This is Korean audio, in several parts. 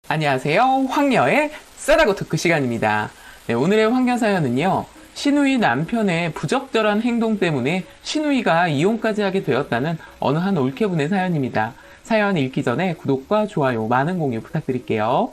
안녕하세요. 황녀의 싸다고 토크 시간입니다. 네, 오늘의 황녀 사연은요. 시누이 남편의 부적절한 행동 때문에 시누이가 이혼까지 하게 되었다는 어느 한 올케분의 사연입니다. 사연 읽기 전에 구독과 좋아요, 많은 공유 부탁드릴게요.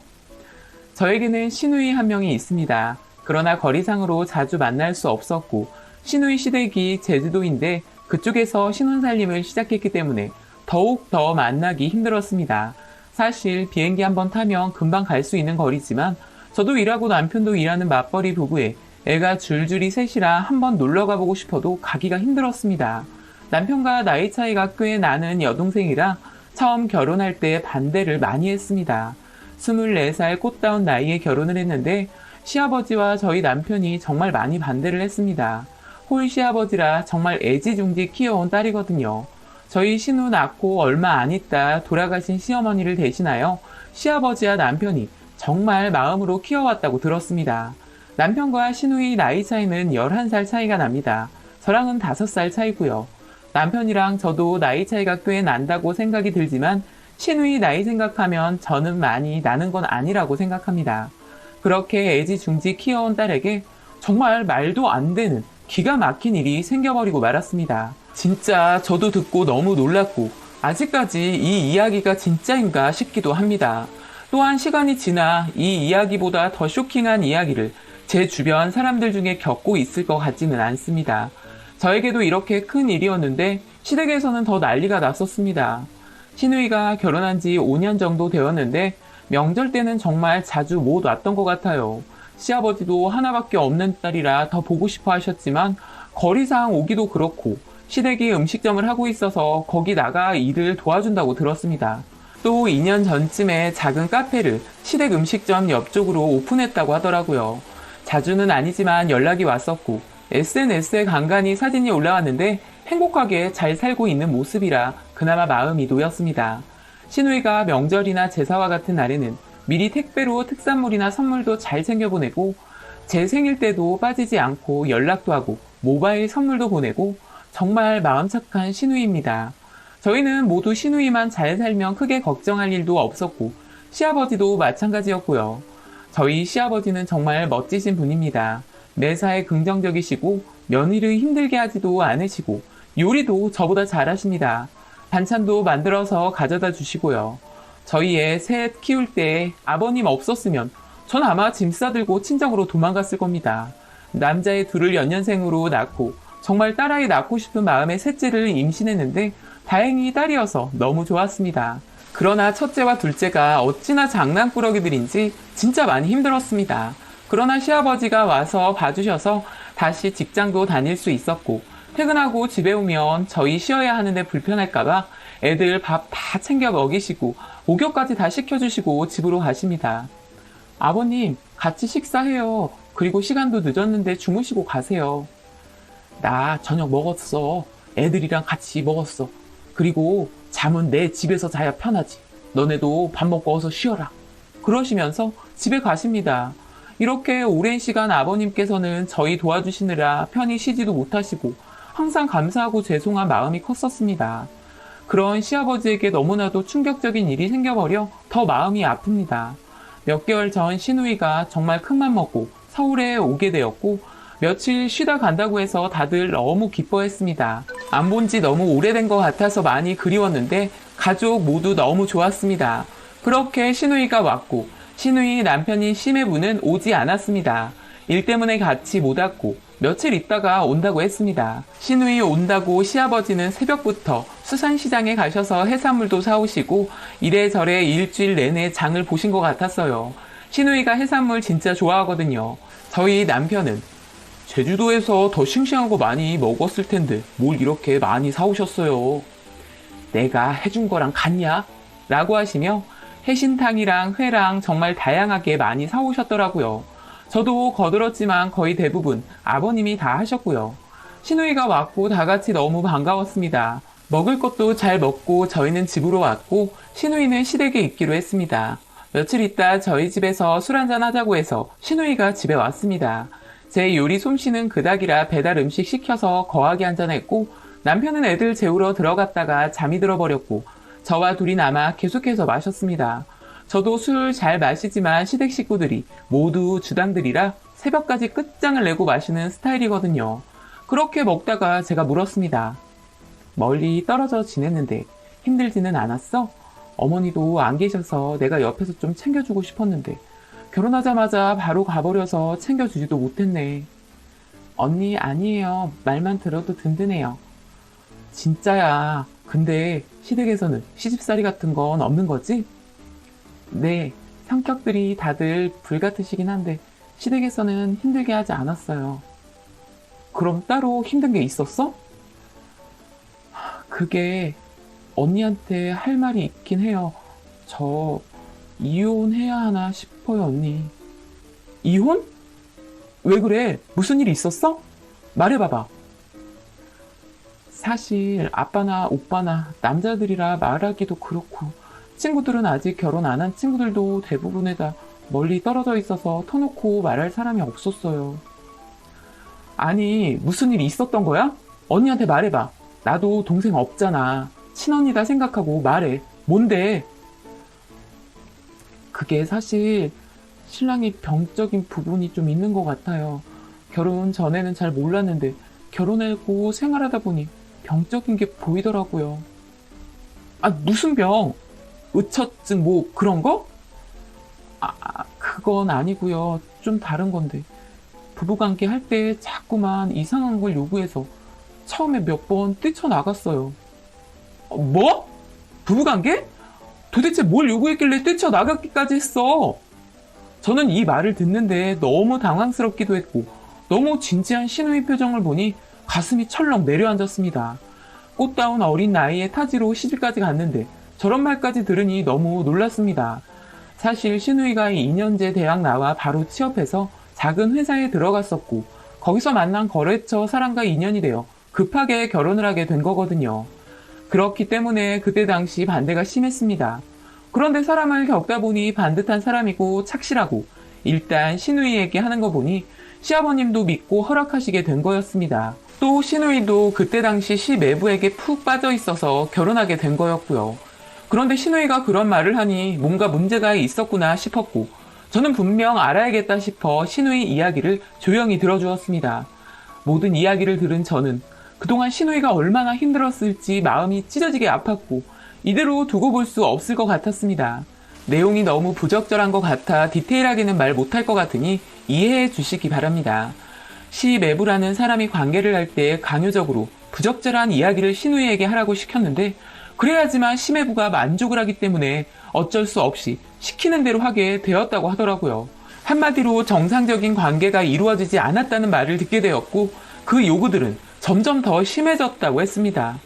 저에게는 시누이 한 명이 있습니다. 그러나 거리상으로 자주 만날 수 없었고 시누이 시댁이 제주도인데 그쪽에서 신혼살림을 시작했기 때문에 더욱 더 만나기 힘들었습니다. 사실 비행기 한번 타면 금방 갈 수 있는 거리지만 저도 일하고 남편도 일하는 맞벌이 부부에 애가 줄줄이 셋이라 한번 놀러 가보고 싶어도 가기가 힘들었습니다. 남편과 나이 차이가 꽤 나는 여동생이라 처음 결혼할 때 반대를 많이 했습니다. 24살 꽃다운 나이에 결혼을 했는데 시아버지와 저희 남편이 정말 많이 반대를 했습니다. 홀 시아버지라 정말 애지중지 키워온 딸이거든요. 저희 신우 낳고 얼마 안 있다 돌아가신 시어머니를 대신하여 시아버지와 남편이 정말 마음으로 키워왔다고 들었습니다. 남편과 신우의 나이 차이는 11살 차이가 납니다. 저랑은 5살 차이고요. 남편이랑 저도 나이 차이가 꽤 난다고 생각이 들지만 신우의 나이 생각하면 저는 많이 나는 건 아니라고 생각합니다. 그렇게 애지중지 키워온 딸에게 정말 말도 안 되는 기가 막힌 일이 생겨버리고 말았습니다. 진짜 저도 듣고 너무 놀랐고 아직까지 이 이야기가 진짜인가 싶기도 합니다. 또한 시간이 지나 이 이야기보다 더 쇼킹한 이야기를 제 주변 사람들 중에 겪고 있을 것 같지는 않습니다. 저에게도 이렇게 큰 일이었는데 시댁에서는 더 난리가 났었습니다. 시누이가 결혼한 지 5년 정도 되었는데 명절 때는 정말 자주 못 왔던 것 같아요. 시아버지도 하나밖에 없는 딸이라 더 보고 싶어 하셨지만 거리상 오기도 그렇고 시댁이 음식점을 하고 있어서 거기 나가 일을 도와준다고 들었습니다. 또 2년 전쯤에 작은 카페를 시댁 음식점 옆쪽으로 오픈했다고 하더라고요. 자주는 아니지만 연락이 왔었고 SNS에 간간히 사진이 올라왔는데 행복하게 잘 살고 있는 모습이라 그나마 마음이 놓였습니다. 시누이가 명절이나 제사와 같은 날에는 미리 택배로 특산물이나 선물도 잘 챙겨보내고 제 생일 때도 빠지지 않고 연락도 하고 모바일 선물도 보내고 정말 마음 착한 시누이입니다. 저희는 모두 시누이만 잘 살면 크게 걱정할 일도 없었고 시아버지도 마찬가지였고요. 저희 시아버지는 정말 멋지신 분입니다. 매사에 긍정적이시고 며느리 힘들게 하지도 않으시고 요리도 저보다 잘하십니다. 반찬도 만들어서 가져다 주시고요. 저희 애 셋 키울 때 아버님 없었으면 전 아마 짐 싸들고 친정으로 도망갔을 겁니다. 남자애 둘을 연년생으로 낳고 정말 딸아이 낳고 싶은 마음에 셋째를 임신했는데 다행히 딸이어서 너무 좋았습니다. 그러나 첫째와 둘째가 어찌나 장난꾸러기들인지 진짜 많이 힘들었습니다. 그러나 시아버지가 와서 봐주셔서 다시 직장도 다닐 수 있었고 퇴근하고 집에 오면 저희 쉬어야 하는데 불편할까봐 애들 밥 다 챙겨 먹이시고 목욕까지 다 시켜주시고 집으로 가십니다. 아버님 같이 식사해요. 그리고 시간도 늦었는데 주무시고 가세요. 나 저녁 먹었어. 애들이랑 같이 먹었어. 그리고 잠은 내 집에서 자야 편하지. 너네도 밥 먹고 어서 쉬어라. 그러시면서 집에 가십니다. 이렇게 오랜 시간 아버님께서는 저희 도와주시느라 편히 쉬지도 못하시고 항상 감사하고 죄송한 마음이 컸었습니다. 그런 시아버지에게 너무나도 충격적인 일이 생겨버려 더 마음이 아픕니다. 몇 개월 전 시누이가 정말 큰맘 먹고 서울에 오게 되었고 며칠 쉬다 간다고 해서 다들 너무 기뻐했습니다. 안 본 지 너무 오래된 것 같아서 많이 그리웠는데 가족 모두 너무 좋았습니다. 그렇게 시누이가 왔고 시누이 남편인 시매부는 오지 않았습니다. 일 때문에 같이 못 왔고 며칠 있다가 온다고 했습니다. 시누이 온다고 시아버지는 새벽부터 수산시장에 가셔서 해산물도 사오시고 이래저래 일주일 내내 장을 보신 것 같았어요. 시누이가 해산물 진짜 좋아하거든요. 저희 남편은 제주도에서 더 싱싱한 거 많이 먹었을 텐데 뭘 이렇게 많이 사오셨어요? 내가 해준 거랑 같냐? 라고 하시며 해신탕이랑 회랑 정말 다양하게 많이 사오셨더라고요. 저도 거들었지만 거의 대부분 아버님이 다 하셨고요. 시누이가 왔고 다 같이 너무 반가웠습니다. 먹을 것도 잘 먹고 저희는 집으로 왔고 시누이는 시댁에 있기로 했습니다. 며칠 있다 저희 집에서 술 한잔 하자고 해서 시누이가 집에 왔습니다. 제 요리 솜씨는 그닥이라 배달 음식 시켜서 거하게 한잔했고 남편은 애들 재우러 들어갔다가 잠이 들어버렸고 저와 둘이 남아 계속해서 마셨습니다. 저도 술 잘 마시지만 시댁 식구들이 모두 주당들이라 새벽까지 끝장을 내고 마시는 스타일이거든요. 그렇게 먹다가 제가 물었습니다. 멀리 떨어져 지냈는데 힘들지는 않았어? 어머니도 안 계셔서 내가 옆에서 좀 챙겨주고 싶었는데 결혼하자마자 바로 가버려서 챙겨주지도 못했네. 언니 아니에요. 말만 들어도 든든해요. 진짜야. 근데 시댁에서는 시집살이 같은 건 없는 거지? 네, 성격들이 다들 불같으시긴 한데 시댁에서는 힘들게 하지 않았어요. 그럼 따로 힘든 게 있었어? 그게 언니한테 할 말이 있긴 해요. 저 이혼해야 하나 싶어요, 언니. 이혼? 왜 그래? 무슨 일이 있었어? 말해봐봐. 사실 아빠나 오빠나 남자들이라 말하기도 그렇고 친구들은 아직 결혼 안 한 친구들도 대부분에 다 멀리 떨어져 있어서 터놓고 말할 사람이 없었어요. 아니, 무슨 일이 있었던 거야? 언니한테 말해봐. 나도 동생 없잖아. 친언니다 생각하고 말해. 뭔데? 그게 사실 신랑이 병적인 부분이 좀 있는 것 같아요. 결혼 전에는 잘 몰랐는데 결혼하고 생활하다 보니 병적인 게 보이더라고요. 아, 무슨 병? 의처증 뭐 그런 거? 그건 아니고요. 좀 다른 건데. 부부관계 할 때 자꾸만 이상한 걸 요구해서 처음에 몇 번 뛰쳐나갔어요. 뭐? 부부관계? 도대체 뭘 요구했길래 뛰쳐나갔기까지 했어? 저는 이 말을 듣는데 너무 당황스럽기도 했고 너무 진지한 신우의 표정을 보니 가슴이 철렁 내려앉았습니다. 꽃다운 어린 나이에 타지로 시집까지 갔는데 저런 말까지 들으니 너무 놀랐습니다. 사실 신우이가 2년제 대학 나와 바로 취업해서 작은 회사에 들어갔었고 거기서 만난 거래처 사람과 인연이 되어 급하게 결혼을 하게 된 거거든요. 그렇기 때문에 그때 당시 반대가 심했습니다. 그런데 사람을 겪다 보니 반듯한 사람이고 착실하고 일단 신우이에게 하는 거 보니 시아버님도 믿고 허락하시게 된 거였습니다. 또 신우이도 그때 당시 시매부에게 푹 빠져 있어서 결혼하게 된 거였고요. 그런데 신우이가 그런 말을 하니 뭔가 문제가 있었구나 싶었고 저는 분명 알아야겠다 싶어 신우이 이야기를 조용히 들어주었습니다. 모든 이야기를 들은 저는 그동안 신우이가 얼마나 힘들었을지 마음이 찢어지게 아팠고 이대로 두고 볼 수 없을 것 같았습니다. 내용이 너무 부적절한 것 같아 디테일하게는 말 못할 것 같으니 이해해 주시기 바랍니다. 시매부라는 사람이 관계를 할 때 강요적으로 부적절한 이야기를 신우이에게 하라고 시켰는데 그래야지만 시매부가 만족을 하기 때문에 어쩔 수 없이 시키는 대로 하게 되었다고 하더라고요. 한마디로 정상적인 관계가 이루어지지 않았다는 말을 듣게 되었고 그 요구들은 점점 더 심해졌다고 했습니다.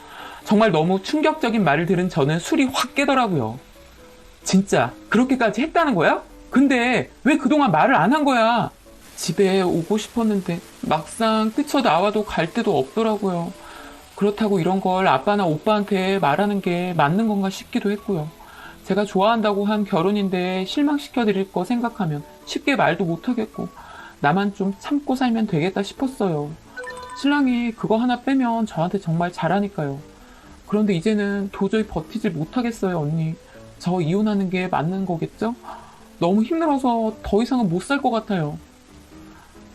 정말 너무 충격적인 말을 들은 저는 술이 확 깨더라고요. 진짜 그렇게까지 했다는 거야? 근데 왜 그동안 말을 안 한 거야? 집에 오고 싶었는데 막상 뛰쳐나와도 갈 데도 없더라고요. 그렇다고 이런 걸 아빠나 오빠한테 말하는 게 맞는 건가 싶기도 했고요. 제가 좋아한다고 한 결혼인데 실망시켜드릴 거 생각하면 쉽게 말도 못하겠고 나만 좀 참고 살면 되겠다 싶었어요. 신랑이 그거 하나 빼면 저한테 정말 잘하니까요. 그런데 이제는 도저히 버티질 못하겠어요, 언니. 저 이혼하는 게 맞는 거겠죠? 너무 힘들어서 더 이상은 못 살 것 같아요.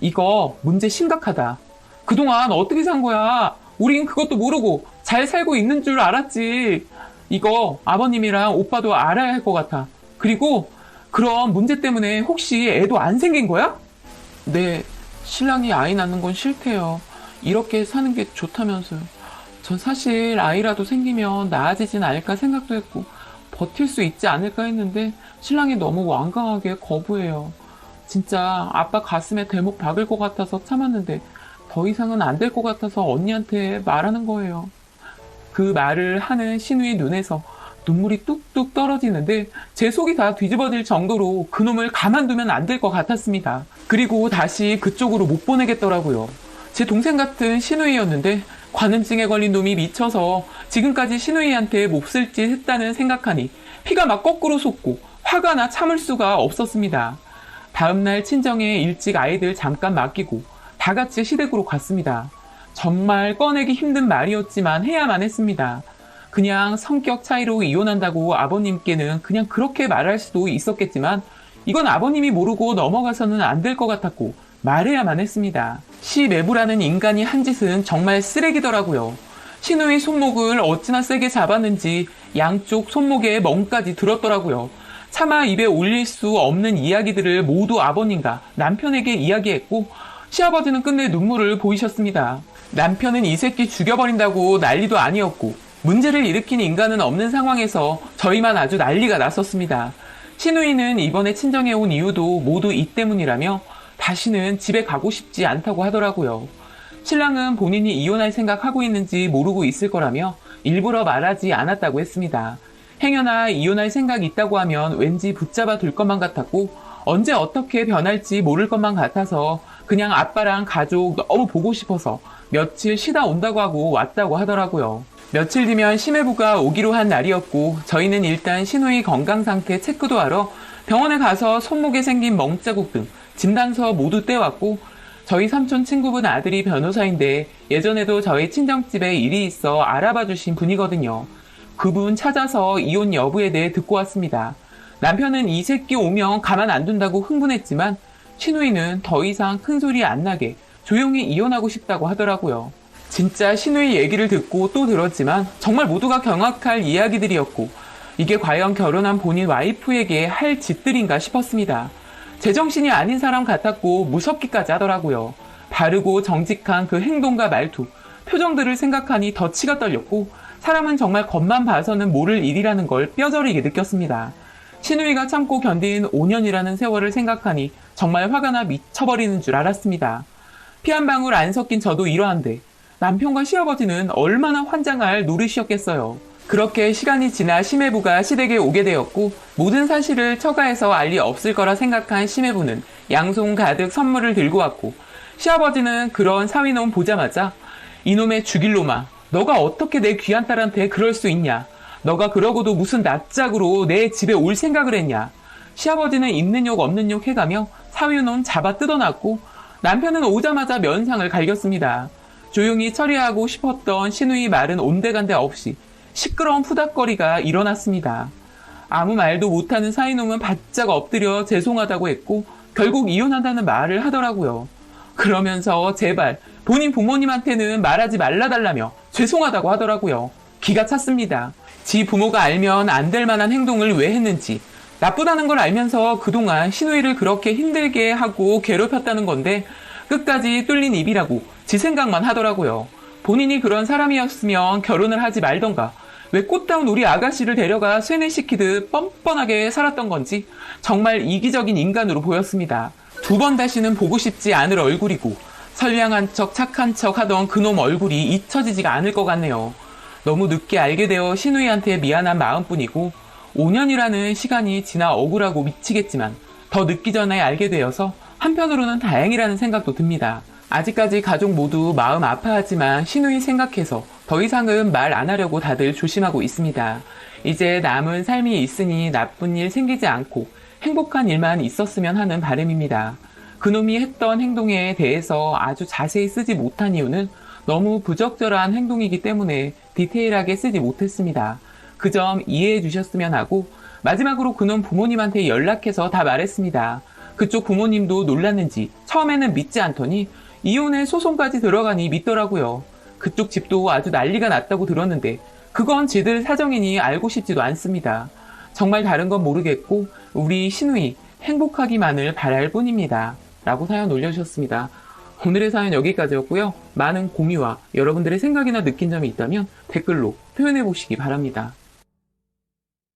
이거 문제 심각하다. 그동안 어떻게 산 거야? 우린 그것도 모르고 잘 살고 있는 줄 알았지. 이거 아버님이랑 오빠도 알아야 할 것 같아. 그리고 그럼 문제 때문에 혹시 애도 안 생긴 거야? 네, 신랑이 아이 낳는 건 싫대요. 이렇게 사는 게 좋다면서요. 전 사실 아이라도 생기면 나아지진 않을까 생각도 했고 버틸 수 있지 않을까 했는데 신랑이 너무 완강하게 거부해요. 진짜 아빠 가슴에 대목 박을 것 같아서 참았는데 더 이상은 안 될 것 같아서 언니한테 말하는 거예요. 그 말을 하는 신우의 눈에서 눈물이 뚝뚝 떨어지는데 제 속이 다 뒤집어질 정도로 그놈을 가만두면 안 될 것 같았습니다. 그리고 다시 그쪽으로 못 보내겠더라고요. 제 동생 같은 신우이였는데 관음증에 걸린 놈이 미쳐서 지금까지 신우이한테 몹쓸 짓 했다는 생각하니 피가 막 거꾸로 솟고 화가 나 참을 수가 없었습니다. 다음날 친정에 일찍 아이들 잠깐 맡기고 다 같이 시댁으로 갔습니다. 정말 꺼내기 힘든 말이었지만 해야만 했습니다. 그냥 성격 차이로 이혼한다고 아버님께는 그냥 그렇게 말할 수도 있었겠지만 이건 아버님이 모르고 넘어가서는 안 될 것 같았고 말해야만 했습니다. 시매부라는 인간이 한 짓은 정말 쓰레기더라고요. 신우의 손목을 어찌나 세게 잡았는지 양쪽 손목에 멍까지 들었더라고요. 차마 입에 올릴 수 없는 이야기들을 모두 아버님과 남편에게 이야기했고 시아버지는 끝내 눈물을 보이셨습니다. 남편은 이 새끼 죽여버린다고 난리도 아니었고 문제를 일으킨 인간은 없는 상황에서 저희만 아주 난리가 났었습니다. 신우이는 이번에 친정에 온 이유도 모두 이 때문이라며 다시는 집에 가고 싶지 않다고 하더라고요. 신랑은 본인이 이혼할 생각하고 있는지 모르고 있을 거라며 일부러 말하지 않았다고 했습니다. 행여나 이혼할 생각이 있다고 하면 왠지 붙잡아 둘 것만 같았고 언제 어떻게 변할지 모를 것만 같아서 그냥 아빠랑 가족 너무 보고 싶어서 며칠 쉬다 온다고 하고 왔다고 하더라고요. 며칠 뒤면 시매부가 오기로 한 날이었고 저희는 일단 신우이 건강 상태 체크도 하러 병원에 가서 손목에 생긴 멍자국 등 진단서 모두 떼왔고 저희 삼촌 친구분 아들이 변호사인데 예전에도 저희 친정집에 일이 있어 알아봐 주신 분이거든요. 그분 찾아서 이혼 여부에 대해 듣고 왔습니다. 남편은 이 새끼 오면 가만 안 둔다고 흥분했지만 신우이는 더 이상 큰 소리 안 나게 조용히 이혼하고 싶다고 하더라고요. 진짜 신우이 얘기를 듣고 또 들었지만 정말 모두가 경악할 이야기들이었고 이게 과연 결혼한 본인 와이프에게 할 짓들인가 싶었습니다. 제정신이 아닌 사람 같았고 무섭기까지 하더라고요. 바르고 정직한 그 행동과 말투, 표정들을 생각하니 더 치가 떨렸고 사람은 정말 겉만 봐서는 모를 일이라는 걸 뼈저리게 느꼈습니다. 신우이가 참고 견딘 5년이라는 세월을 생각하니 정말 화가 나 미쳐버리는 줄 알았습니다. 피 한 방울 안 섞인 저도 이러한데 남편과 시아버지는 얼마나 환장할 노릇이었겠어요. 그렇게 시간이 지나 시매부가 시댁에 오게 되었고 모든 사실을 처가에서 알 리 없을 거라 생각한 시매부는 양손 가득 선물을 들고 왔고 시아버지는 그런 사위놈 보자마자 이놈의 죽일 놈아 너가 어떻게 내 귀한 딸한테 그럴 수 있냐 너가 그러고도 무슨 낯짝으로 내 집에 올 생각을 했냐 시아버지는 있는 욕 없는 욕 해가며 사위놈 잡아 뜯어놨고 남편은 오자마자 면상을 갈겼습니다. 조용히 처리하고 싶었던 신우이 말은 온데간데 없이 시끄러운 푸닥거리가 일어났습니다. 아무 말도 못하는 사이놈은 바짝 엎드려 죄송하다고 했고 결국 이혼한다는 말을 하더라고요. 그러면서 제발 본인 부모님한테는 말하지 말라달라며 죄송하다고 하더라고요. 기가 찼습니다. 지 부모가 알면 안 될 만한 행동을 왜 했는지 나쁘다는 걸 알면서 그동안 신우이를 그렇게 힘들게 하고 괴롭혔다는 건데 끝까지 뚫린 입이라고 지 생각만 하더라고요. 본인이 그런 사람이었으면 결혼을 하지 말던가 왜 꽃다운 우리 아가씨를 데려가 쇠뇌시키듯 뻔뻔하게 살았던 건지 정말 이기적인 인간으로 보였습니다. 두 번 다시는 보고 싶지 않을 얼굴이고 선량한 척 착한 척 하던 그놈 얼굴이 잊혀지지가 않을 것 같네요. 너무 늦게 알게 되어 신우이한테 미안한 마음뿐이고 5년이라는 시간이 지나 억울하고 미치겠지만 더 늦기 전에 알게 되어서 한편으로는 다행이라는 생각도 듭니다. 아직까지 가족 모두 마음 아파하지만 신우이 생각해서 더 이상은 말 안 하려고 다들 조심하고 있습니다. 이제 남은 삶이 있으니 나쁜 일 생기지 않고 행복한 일만 있었으면 하는 바람입니다. 그놈이 했던 행동에 대해서 아주 자세히 쓰지 못한 이유는 너무 부적절한 행동이기 때문에 디테일하게 쓰지 못했습니다. 그 점 이해해 주셨으면 하고 마지막으로 그놈 부모님한테 연락해서 다 말했습니다. 그쪽 부모님도 놀랐는지 처음에는 믿지 않더니 이혼에 소송까지 들어가니 믿더라고요. 그쪽 집도 아주 난리가 났다고 들었는데 그건 지들 사정이니 알고 싶지도 않습니다. 정말 다른 건 모르겠고 우리 신우이 행복하기만을 바랄 뿐입니다. 라고 사연 올려주셨습니다. 오늘의 사연 여기까지였고요. 많은 공유와 여러분들의 생각이나 느낀 점이 있다면 댓글로 표현해 보시기 바랍니다.